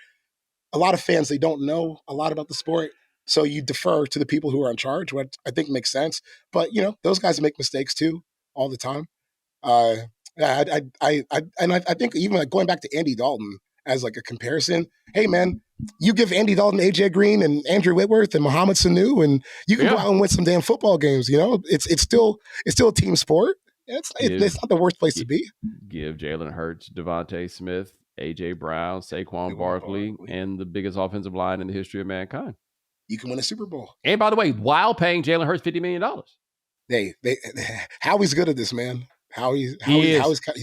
a lot of fans, they don't know a lot about the sport. So you defer to the people who are in charge, what I think makes sense. But, you know, those guys make mistakes too all the time. I think even like going back to Andy Dalton as like a comparison, hey man, you give Andy Dalton, AJ Green, and Andrew Whitworth and Mohamed Sanu, and you can go out and win some damn football games. You know, it's still a team sport. It's not the worst place to be. Give Jalen Hurts, Devontae Smith, AJ Brown, Saquon Barkley, and the biggest offensive line in the history of mankind. You can win a Super Bowl. And by the way, while paying Jalen Hurts $50 million. Howie's good at this, man. He's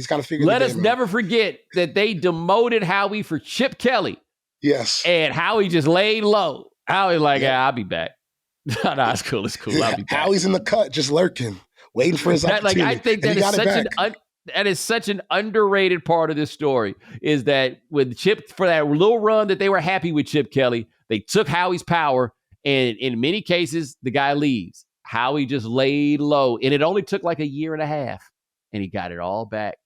kind of figured. Let us never forget that they demoted Howie for Chip Kelly. Yes. And Howie just laid low. Howie like, I'll be back. No, it's cool. I'll be back. Howie's in the cut, just lurking, waiting for his opportunity. I think that is such an underrated part of this story is that with Chip, for that little run that they were happy with Chip Kelly, they took Howie's power, and in many cases, the guy leaves. Howie just laid low, and it only took like a year and a half, and he got it all back.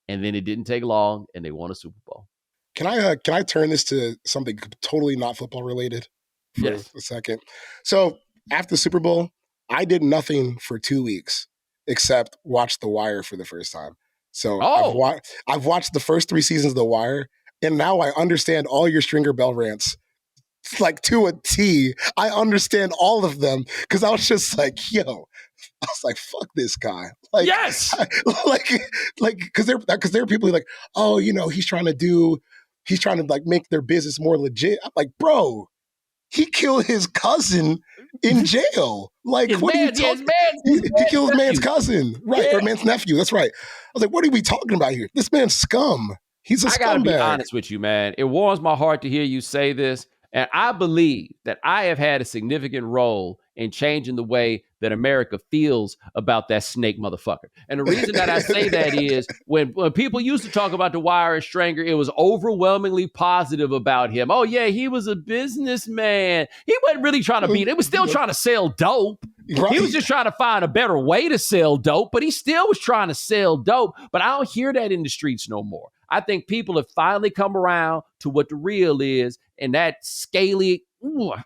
And then it didn't take long, and they won a Super Bowl. Can I turn this to something totally not football related for a second? So after the Super Bowl, I did nothing for 2 weeks except watch The Wire for the first time. So I've watched the first 3 seasons of The Wire, and now I understand all your Stringer Bell rants. Like to a T. I understand all of them because I was just like, I was like, fuck this guy. Like, yes. Because there are people who are like, oh, you know, he's trying to like make their business more legit. I'm like, bro, he killed his cousin in jail. Like, what are you talking about? He killed man's cousin, right? Or man's nephew. That's right. I was like, what are we talking about here? This man's scum. He's a scumbag. I gotta be honest with you, man. It warms my heart to hear you say this. And I believe that I have had a significant role in changing the way that America feels about that snake motherfucker. And the reason that I say that is when people used to talk about The Wire and Stringer, it was overwhelmingly positive about him. Oh, yeah, he was a businessman. He wasn't really trying to he was still trying to sell dope. Right. He was just trying to find a better way to sell dope, but he still was trying to sell dope. But I don't hear that in the streets no more. I think people have finally come around to what the real is, and that scaly, I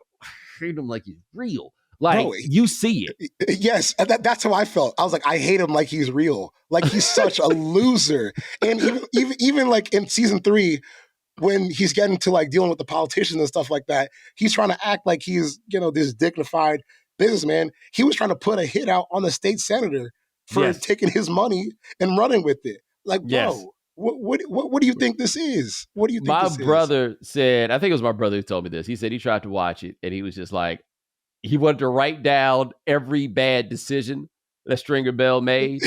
hate him like he's real. Like, bro, you see it. Yes, that's how I felt. I was like, I hate him like he's real. Like, he's such a loser. And even like in season 3, when he's getting to like dealing with the politicians and stuff like that, he's trying to act like he's, you know, this dignified businessman. He was trying to put a hit out on the state senator for taking his money and running with it. Like, bro, what do you think this is? What do you think my this is? brother said, I think it was my brother who told me this. He said he tried to watch it and he was just like, he wanted to write down every bad decision that Stringer Bell made.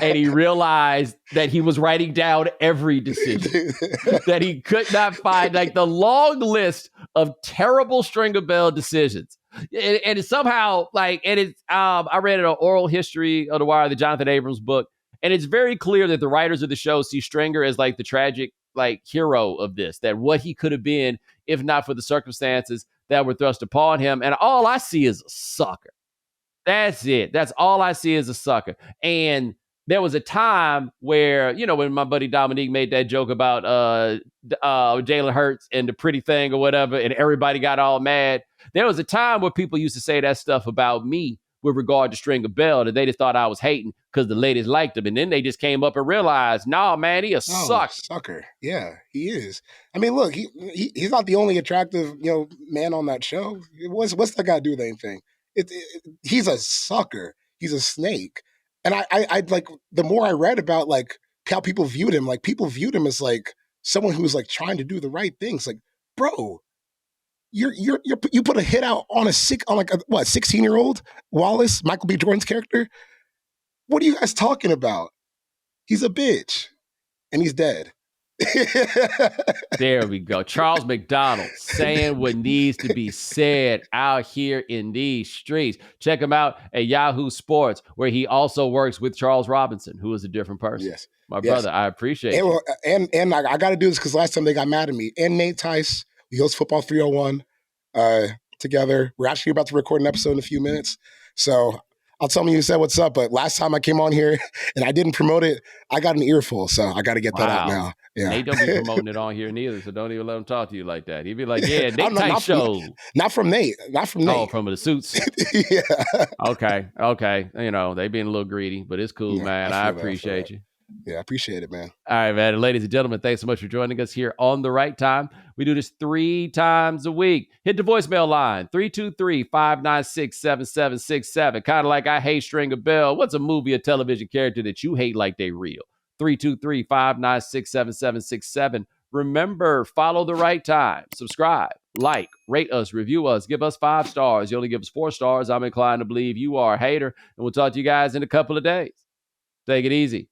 And he realized that he was writing down every decision, that he could not find, like, the long list of terrible Stringer Bell decisions. And it's somehow like, and it's, I read an oral history of The Wire, the Jonathan Abrams book, and it's very clear that the writers of the show see Stringer as like the tragic, like, hero of this, that what he could have been if not for the circumstances that were thrust upon him. And all I see is a sucker. That's it. That's all I see is a sucker. And there was a time where, you know, when my buddy Dominique made that joke about Jalen Hurts and the pretty thing or whatever, and everybody got all mad. There was a time where people used to say that stuff about me with regard to Stringer Bell, that they just thought I was hating because the ladies liked him. And then they just came up and realized, nah, man, he a sucker. Yeah, he is. I mean, look, he's not the only attractive, you know, man on that show. What's that got to do with anything? He's a sucker. He's a snake. And I like, the more I read about like how people viewed him, like people viewed him as like someone who's like trying to do the right things. Like, bro, you put a hit out on a 16-year-old Wallace, Michael B. Jordan's character. What are you guys talking about? He's a bitch, and he's dead. There we go. Charles McDonald saying what needs to be said out here in these streets. Check him out at Yahoo Sports, where he also works with Charles Robinson, who is a different person. Yes. My brother, I appreciate it. And I got to do this because last time they got mad at me. And Nate Tice, we host Football 301 together. We're actually about to record an episode in a few minutes. So I'll tell me you said what's up, but last time I came on here and I didn't promote it, I got an earful, so I got to get that out now. Yeah. Nate don't be promoting it on here neither, so don't even let him talk to you like that. He'd be like, yeah, Nate Tice show. Not from Nate. Oh, from the suits? Yeah. Okay. You know, they being a little greedy, but it's cool, man. I appreciate you. Yeah, I appreciate it, man. All right, man. And ladies and gentlemen, thanks so much for joining us here on The Right Time. We do this 3 times a week. Hit the voicemail line, 323-596-7767. Kind of like I hate Stringer Bell. What's a movie or television character that you hate like they real? 323-596-7767. Remember, follow The Right Time. Subscribe, like, rate us, review us, give us 5 stars. You only give us 4 stars. I'm inclined to believe you are a hater. And we'll talk to you guys in a couple of days. Take it easy.